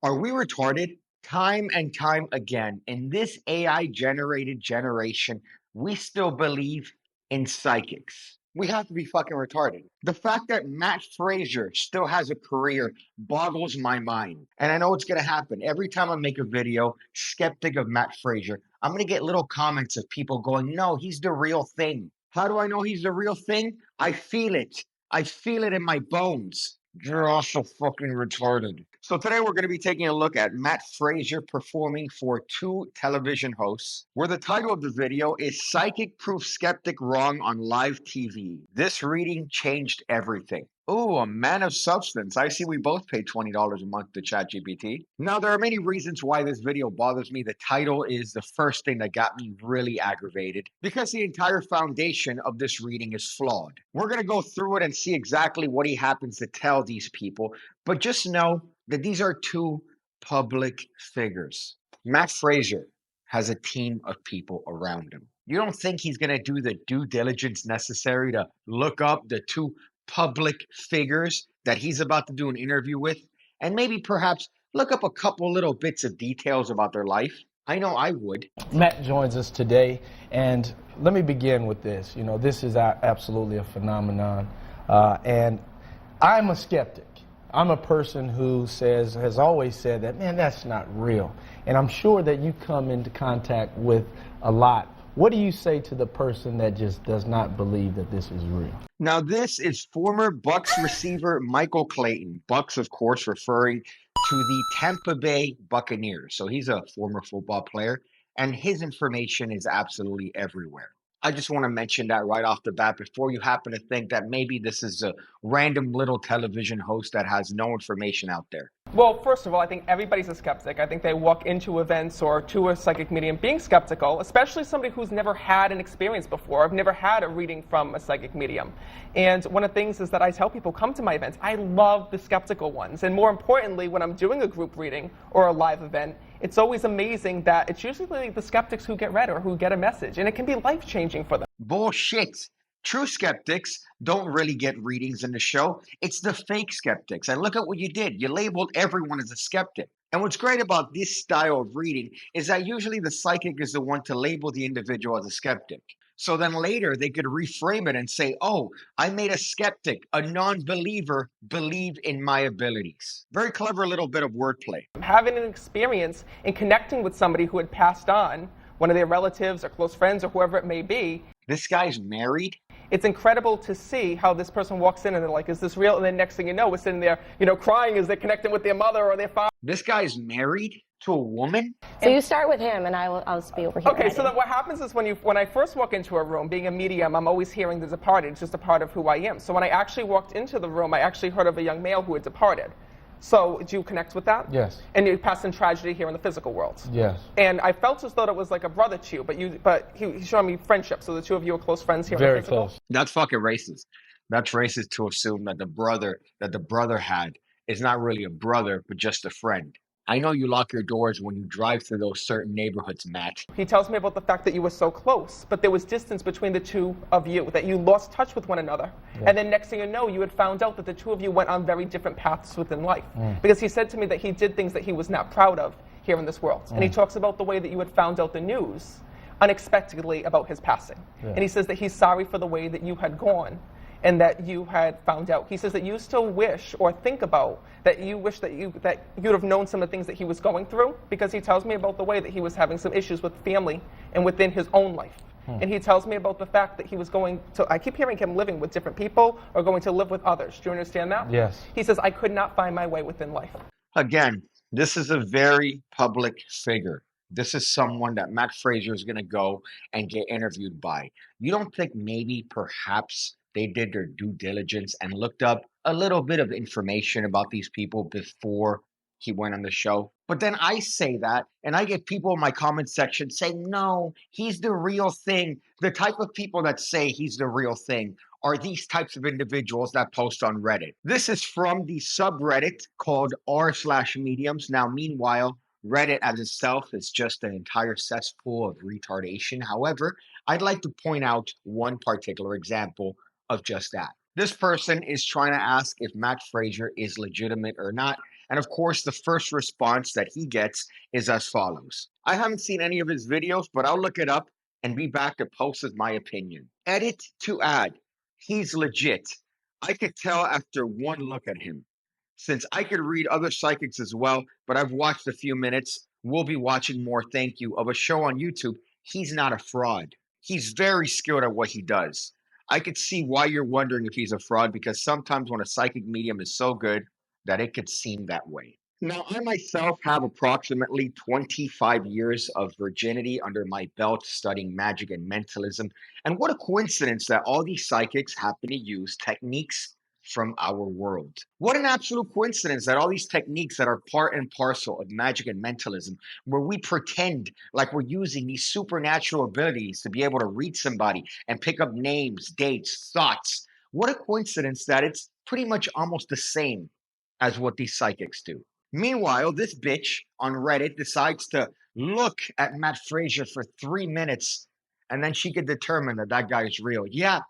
Are we retarded? Time and time again, in this AI generated generation, we still believe in psychics. We have to be fucking retarded. The fact that Matt Frazier still has a career boggles my mind. And I know it's going to happen. Every time I make a video, skeptic of Matt Frazier, I'm going to get little comments of people going, no, he's the real thing. How do I know he's the real thing? I feel it. I feel it in my bones. You're also fucking retarded. So today we're going to be taking a look at Matt Frazier performing for two television hosts, where the title of the video is Psychic Proof Skeptic Wrong on Live TV. This reading changed everything. Oh, a man of substance. I see we both pay $20 a month to ChatGPT. Now, there are many reasons why this video bothers me. The title is the first thing that got me really aggravated because the entire foundation of this reading is flawed. We're going to go through it and see exactly what he happens to tell these people, but just know that these are two public figures. Matt Frazier has a team of people around him. You don't think he's going to do the due diligence necessary to look up the two public figures that he's about to do an interview with, and maybe perhaps look up a couple little bits of details about their life? I know I would. Matt joins us today, and let me begin with this. You know, this is absolutely a phenomenon, and I'm a skeptic. I'm a person who has always said that, man, that's not real. And I'm sure that you come into contact with a lot. What do you say to the person that just does not believe that this is real? Now, this is former Bucks receiver Michael Clayton. Bucks, of course, referring to the Tampa Bay Buccaneers. So he's a former football player, and his information is absolutely everywhere. I just want to mention that right off the bat before you happen to think that maybe this is a random little television host that has no information out there. Well, first of all, I think everybody's a skeptic. I think they walk into events or to a psychic medium being skeptical, especially somebody who's never had an experience before. I've never had a reading from a psychic medium. And one of the things is that I tell people, come to my events. I love the skeptical ones. And more importantly, when I'm doing a group reading or a live event, it's always amazing that it's usually the skeptics who get read or who get a message. And it can be life-changing for them. Bullshit. True skeptics don't really get readings in the show. It's the fake skeptics. And look at what you did. You labeled everyone as a skeptic. And what's great about this style of reading is that usually the psychic is the one to label the individual as a skeptic. So then later they could reframe it and say, oh, I made a skeptic, a non-believer, believe in my abilities. Very clever little bit of wordplay. Having an experience in connecting with somebody who had passed on, one of their relatives or close friends or whoever it may be. This guy's married? It's incredible to see how this person walks in and they're like, is this real? And then next thing you know, we're sitting there, crying as they're connecting with their mother or their father. This guy's married to a woman? So you start with him, and I'll just be over here. Okay, so then what happens is when I first walk into a room, being a medium, I'm always hearing the departed. It's just a part of who I am. So when I actually walked into the room, I actually heard of a young male who had departed. So do you connect with that? Yes. And you pass in tragedy here in the physical world. Yes. And I felt as though it was like a brother to you, but he showed me friendship. So the two of you are close friends here. Very in the physical. close. That's fucking racist. That's racist to assume that the brother had is not really a brother, but just a friend. I know you lock your doors when you drive through those certain neighborhoods, Matt. He tells me about the fact that you were so close, but there was distance between the two of you, that you lost touch with one another. Yeah. And then next thing you know, you had found out that the two of you went on very different paths within life. Because he said to me that he did things that he was not proud of here in this world. And he talks about the way that you had found out the news unexpectedly about his passing. Yeah. And he says that he's sorry for the way that you had gone and that you had found out. He says that you still wish or think about that you wish that you'd have known some of the things that he was going through, because he tells me about the way that he was having some issues with family and within his own life. And he tells me about the fact that he was going to, I keep hearing him living with different people or going to live with others. Do you understand that? Yes. He says, I could not find my way within life. Again, this is a very public figure. This is someone that Matt Frazier is going to go and get interviewed by. You don't think maybe perhaps they did their due diligence and looked up a little bit of information about these people before he went on the show? But then I say that, and I get people in my comment section saying, no, he's the real thing. The type of people that say he's the real thing are these types of individuals that post on Reddit. This is from the subreddit called r/mediums. Now, meanwhile, Reddit as itself is just an entire cesspool of retardation. However, I'd like to point out one particular example of just that. This person is trying to ask if Matt Frazier is legitimate or not. And of course, the first response that he gets is as follows. I haven't seen any of his videos, but I'll look it up and be back to post as my opinion. Edit to add. He's legit. I could tell after one look at him. Since I could read other psychics as well, but I've watched a few minutes, we'll be watching more, thank you, of a show on YouTube. He's not a fraud. He's very skilled at what he does. I could see why you're wondering if he's a fraud, because sometimes when a psychic medium is so good that it could seem that way. Now, I myself have approximately 25 years of virginity under my belt studying magic and mentalism. And what a coincidence that all these psychics happen to use techniques from our world. What an absolute coincidence that all these techniques that are part and parcel of magic and mentalism, where we pretend like we're using these supernatural abilities to be able to read somebody and pick up names, dates, thoughts. What a coincidence that it's pretty much almost the same as what these psychics do. Meanwhile, this bitch on Reddit decides to look at Matt Frazier for 3 minutes, and then she could determine that that guy is real. Yeah,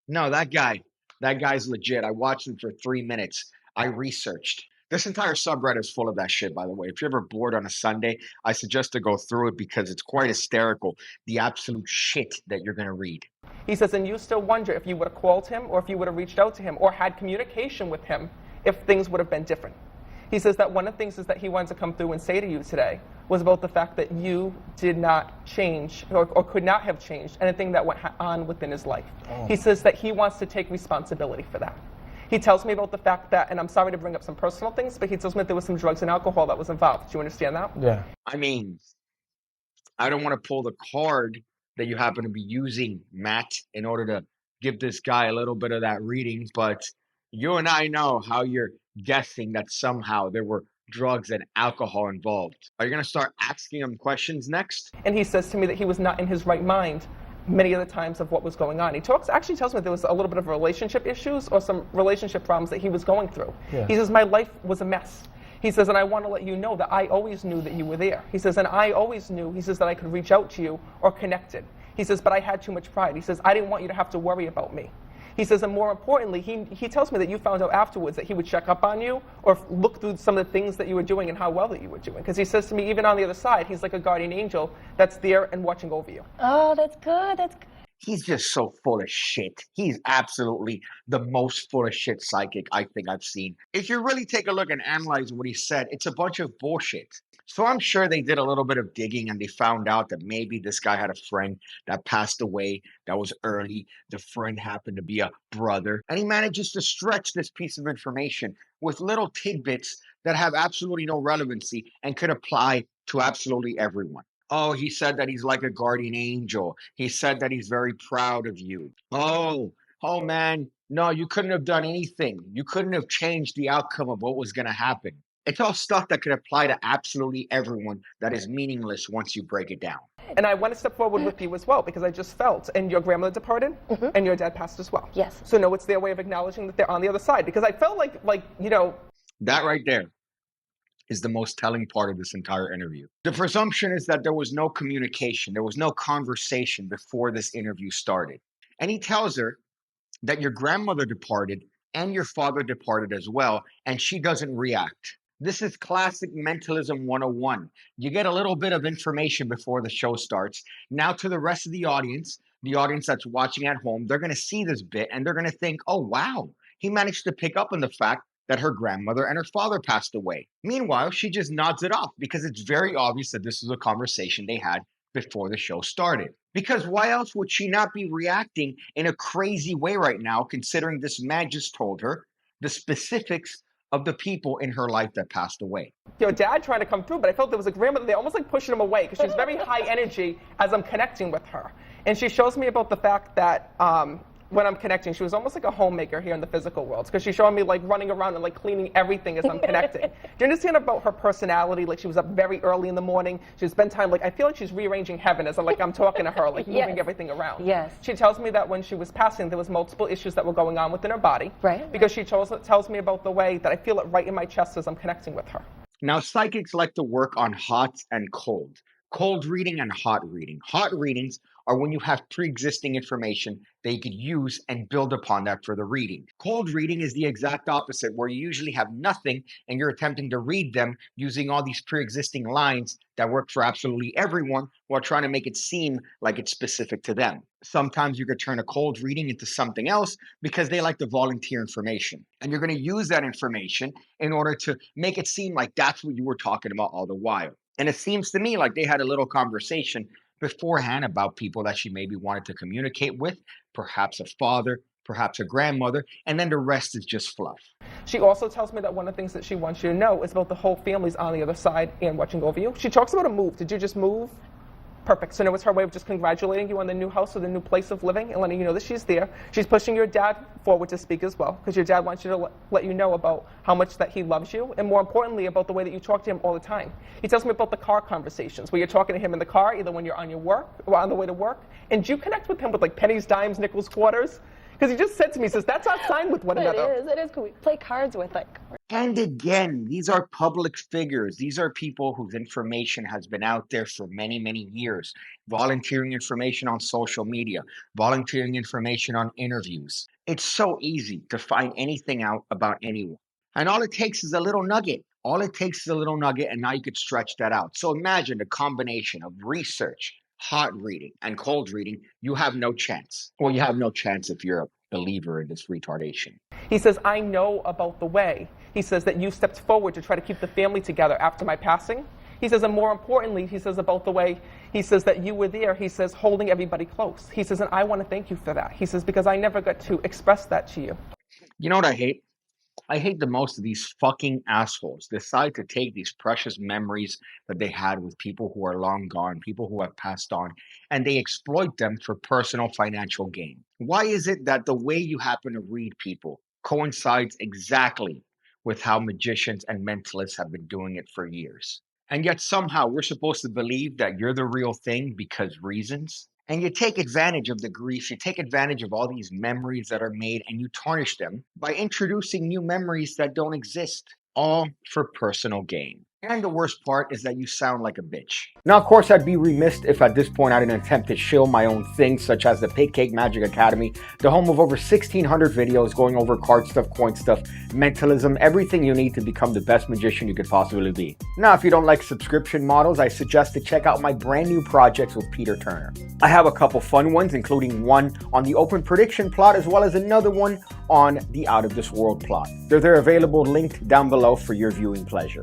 no, that guy's legit. I watched him for 3 minutes. I researched. This entire subreddit is full of that shit, by the way. If you're ever bored on a Sunday, I suggest to go through it because it's quite hysterical, the absolute shit that you're going to read. He says, and you still wonder if you would have called him or if you would have reached out to him or had communication with him if things would have been different. He says that one of the things is that he wanted to come through and say to you today was about the fact that you did not change or could not have changed anything that went on within his life. Oh. He says that he wants to take responsibility for that. He tells me about the fact that, and I'm sorry to bring up some personal things, but he tells me that there was some drugs and alcohol that was involved. Do you understand that? Yeah. I mean, I don't want to pull the card that you happen to be using, Matt, in order to give this guy a little bit of that reading, but you and I know how you're guessing that somehow there were drugs and alcohol involved. Are you going to start asking him questions next? And he says to me that he was not in his right mind many of the times of what was going on. He actually tells me there was a little bit of relationship issues or some relationship problems that he was going through. Yeah. He says, my life was a mess. He says, and I want to let you know that I always knew that you were there. He says, and I always knew, he says, that I could reach out to you or connected. He says, but I had too much pride. He says, I didn't want you to have to worry about me. He says, and more importantly, he tells me that you found out afterwards that he would check up on you or look through some of the things that you were doing and how well that you were doing. Because he says to me, even on the other side, he's like a guardian angel that's there and watching over you. Oh, that's good. That's good. He's just so full of shit. He's absolutely the most full of shit psychic I think I've seen. If you really take a look and analyze what he said, it's a bunch of bullshit. So I'm sure they did a little bit of digging and they found out that maybe this guy had a friend that passed away that was early. The friend happened to be a brother. And he manages to stretch this piece of information with little tidbits that have absolutely no relevancy and could apply to absolutely everyone. Oh, he said that he's like a guardian angel. He said that he's very proud of you. Oh man, no, you couldn't have done anything. You couldn't have changed the outcome of what was going to happen. It's all stuff that could apply to absolutely everyone that is meaningless once you break it down. And I want to step forward with you as well because I just felt, and your grandmother departed, and your dad passed as well. Yes. So no, it's their way of acknowledging that they're on the other side because I felt like that right there is the most telling part of this entire interview. The presumption is that there was no communication, there was no conversation before this interview started. And he tells her that your grandmother departed and your father departed as well, and she doesn't react. This is classic mentalism 101. You get a little bit of information before the show starts. Now to the rest of the audience that's watching at home, they're going to see this bit and they're going to think, oh, wow, he managed to pick up on the fact that her grandmother and her father passed away. Meanwhile, she just nods it off because it's very obvious that this is a conversation they had before the show started. Because why else would she not be reacting in a crazy way right now, considering this man just told her the specifics of the people in her life that passed away? Your dad trying to come through, but I felt there was a grandmother there almost like pushing him away because she's very high energy as I'm connecting with her. And she shows me about the fact that when I'm connecting, she was almost like a homemaker here in the physical world because she's showing me like running around and like cleaning everything as I'm connecting. Do you understand about her personality? Like she was up very early in the morning. She spent time, like I feel like she's rearranging heaven as I'm talking to her, like moving everything around. Yes. She tells me that when she was passing, there was multiple issues that were going on within her body. Right. Because she tells me about the way that I feel it right in my chest as I'm connecting with her. Now, psychics like to work on hot and cold. Cold reading and hot reading. Hot readings are when you have pre-existing information that you could use and build upon that for the reading. Cold reading is the exact opposite, where you usually have nothing and you're attempting to read them using all these pre-existing lines that work for absolutely everyone while trying to make it seem like it's specific to them. Sometimes you could turn a cold reading into something else because they like to volunteer information. And you're going to use that information in order to make it seem like that's what you were talking about all the while. And it seems to me like they had a little conversation beforehand about people that she maybe wanted to communicate with, perhaps a father, perhaps a grandmother, and then the rest is just fluff. She also tells me that one of the things that she wants you to know is about the whole family's on the other side and watching over you. She talks about a move. Did you just move? Perfect. So now it's her way of just congratulating you on the new house or the new place of living and letting you know that she's there. She's pushing your dad forward to speak as well, because your dad wants you to let you know about how much that he loves you, and more importantly, about the way that you talk to him all the time. He tells me about the car conversations, where you're talking to him in the car, either when you're on your work or on the way to work. And do you connect with him with like pennies, dimes, nickels, quarters? Because he just said to me, he says, that's our sign with one another. It is cool. We play cards with like. And again, these are public figures. These are people whose information has been out there for many, many years, volunteering information on social media, volunteering information on interviews. It's so easy to find anything out about anyone. And all it takes is a little nugget. All it takes is a little nugget, and now you could stretch that out. So imagine the combination of research, hot reading, and cold reading. You have no chance. Well, you have no chance if you're a believer in this retardation. He says, I know about the way. He says that you stepped forward to try to keep the family together after my passing. He says, and more importantly, he says about the way, he says that you were there, he says, holding everybody close. He says, and I want to thank you for that. He says, because I never got to express that to you. You know what I hate? I hate the most of these fucking assholes decide to take these precious memories that they had with people who are long gone, people who have passed on, and they exploit them for personal financial gain. Why is it that the way you happen to read people coincides exactly with how magicians and mentalists have been doing it for years? And yet somehow we're supposed to believe that you're the real thing because reasons? And you take advantage of the grief, you take advantage of all these memories that are made, and you tarnish them by introducing new memories that don't exist, all for personal gain. And the worst part is that you sound like a bitch. Now, of course, I'd be remiss if at this point I didn't attempt to shill my own things, such as the PigCake Magic Academy, the home of over 1,600 videos going over card stuff, coin stuff, mentalism, everything you need to become the best magician you could possibly be. Now, if you don't like subscription models, I suggest to check out my brand new projects with Peter Turner. I have a couple fun ones, including one on the open prediction plot, as well as another one on the out of this world plot. They're available linked down below for your viewing pleasure.